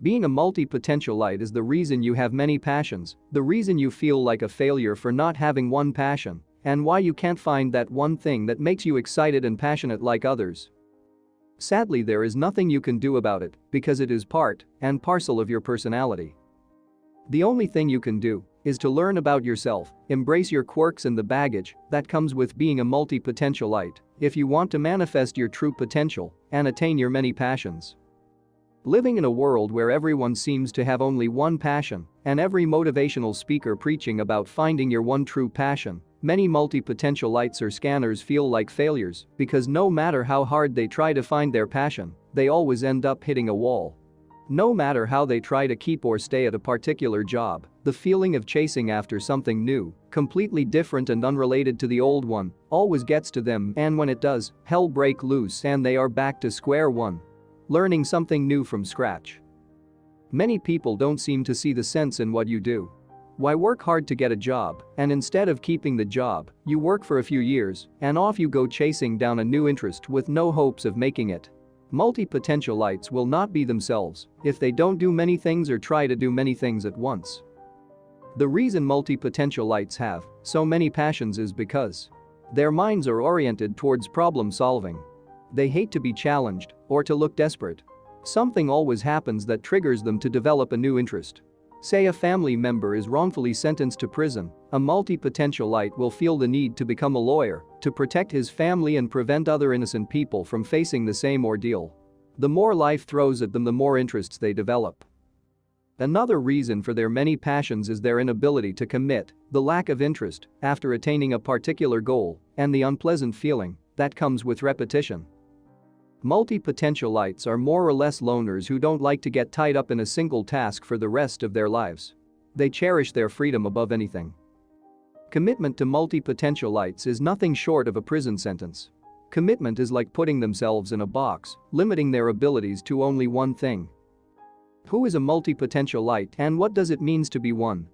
Being a multi-potentialite is the reason you have many passions, the reason you feel like a failure for not having one passion, and why you can't find that one thing that makes you excited and passionate like others. Sadly, there is nothing you can do about it because it is part and parcel of your personality. The only thing you can do is to learn about yourself, embrace your quirks and the baggage that comes with being a multi-potentialite if you want to manifest your true potential and attain your many passions. Living in a world where everyone seems to have only one passion and every motivational speaker preaching about finding your one true passion, many multi-potentialites or scanners feel like failures because no matter how hard they try to find their passion, they always end up hitting a wall. No matter how they try to keep or stay at a particular job, the feeling of chasing after something new, completely different and unrelated to the old one, always gets to them, and when it does, hell break loose and they are back to square one. Learning something new from scratch. Many people don't seem to see the sense in what you do. Why work hard to get a job, and instead of keeping the job, you work for a few years, and off you go chasing down a new interest with no hopes of making it. Multi-potentialites will not be themselves if they don't do many things or try to do many things at once. The reason multi-potentialites have so many passions is because their minds are oriented towards problem solving. They hate to be challenged or to look desperate. Something always happens that triggers them to develop a new interest. Say a family member is wrongfully sentenced to prison, a multi-potentialite will feel the need to become a lawyer to protect his family and prevent other innocent people from facing the same ordeal. The more life throws at them, the more interests they develop. Another reason for their many passions is their inability to commit, the lack of interest after attaining a particular goal, and the unpleasant feeling that comes with repetition. Multi-potentialites are more or less loners who don't like to get tied up in a single task for the rest of their lives. They cherish their freedom above anything. Commitment to multi-potentialites is nothing short of a prison sentence. Commitment is like putting themselves in a box, limiting their abilities to only one thing. Who is a multi-potentialite and what does it mean to be one?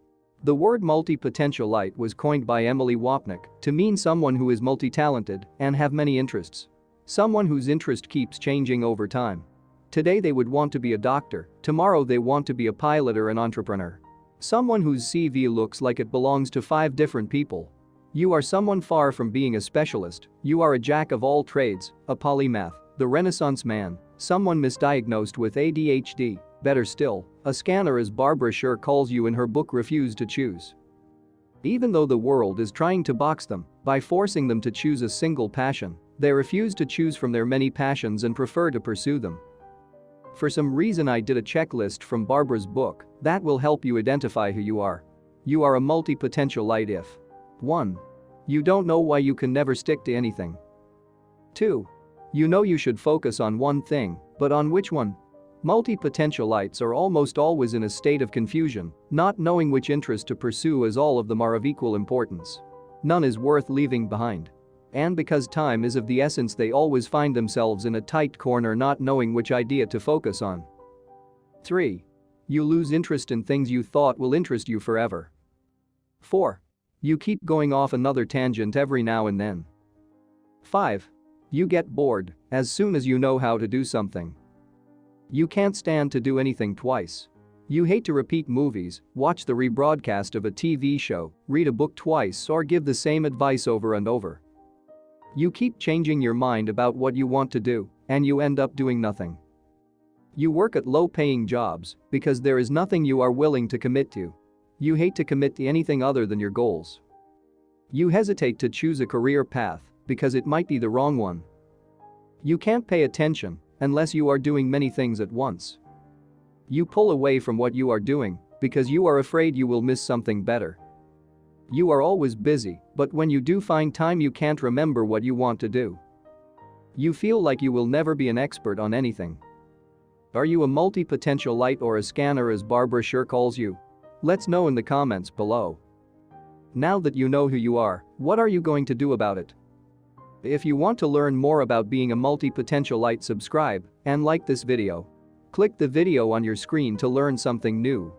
The word multi-potentialite was coined by Emily Wapnick to mean someone who is multi-talented and have many interests. Someone whose interest keeps changing over time. Today they would want to be a doctor, tomorrow they want to be a pilot or an entrepreneur. Someone whose CV looks like it belongs to 5 different people. You are someone far from being a specialist, you are a jack of all trades, a polymath, the Renaissance man, someone misdiagnosed with ADHD, better still, a scanner as Barbara Sher calls you in her book Refuse to Choose. Even though the world is trying to box them by forcing them to choose a single passion, they refuse to choose from their many passions and prefer to pursue them. For some reason I did a checklist from Barbara's book that will help you identify who you are. You are a multi-potentialite if 1. You don't know why you can never stick to anything. 2. You know you should focus on one thing, but on which one? Multi-potentialites are almost always in a state of confusion, not knowing which interest to pursue as all of them are of equal importance. None is worth leaving behind. And because time is of the essence, they always find themselves in a tight corner not knowing which idea to focus on. 3. You lose interest in things you thought will interest you forever. 4. You keep going off another tangent every now and then. 5. You get bored as soon as you know how to do something. You can't stand to do anything twice. You hate to repeat movies, watch the rebroadcast of a TV show, read a book twice or give the same advice over and over. You keep changing your mind about what you want to do, and you end up doing nothing. You work at low-paying jobs because there is nothing you are willing to commit to. You hate to commit to anything other than your goals. You hesitate to choose a career path because it might be the wrong one. You can't pay attention unless you are doing many things at once. You pull away from what you are doing because you are afraid you will miss something better. You are always busy, but when you do find time you can't remember what you want to do. You feel like you will never be an expert on anything. Are you a multi-potentialite or a scanner as Barbara Sher calls you? Let's know in the comments below. Now that you know who you are, what are you going to do about it? If you want to learn more about being a multi-potentialite, subscribe and like this video. Click the video on your screen to learn something new.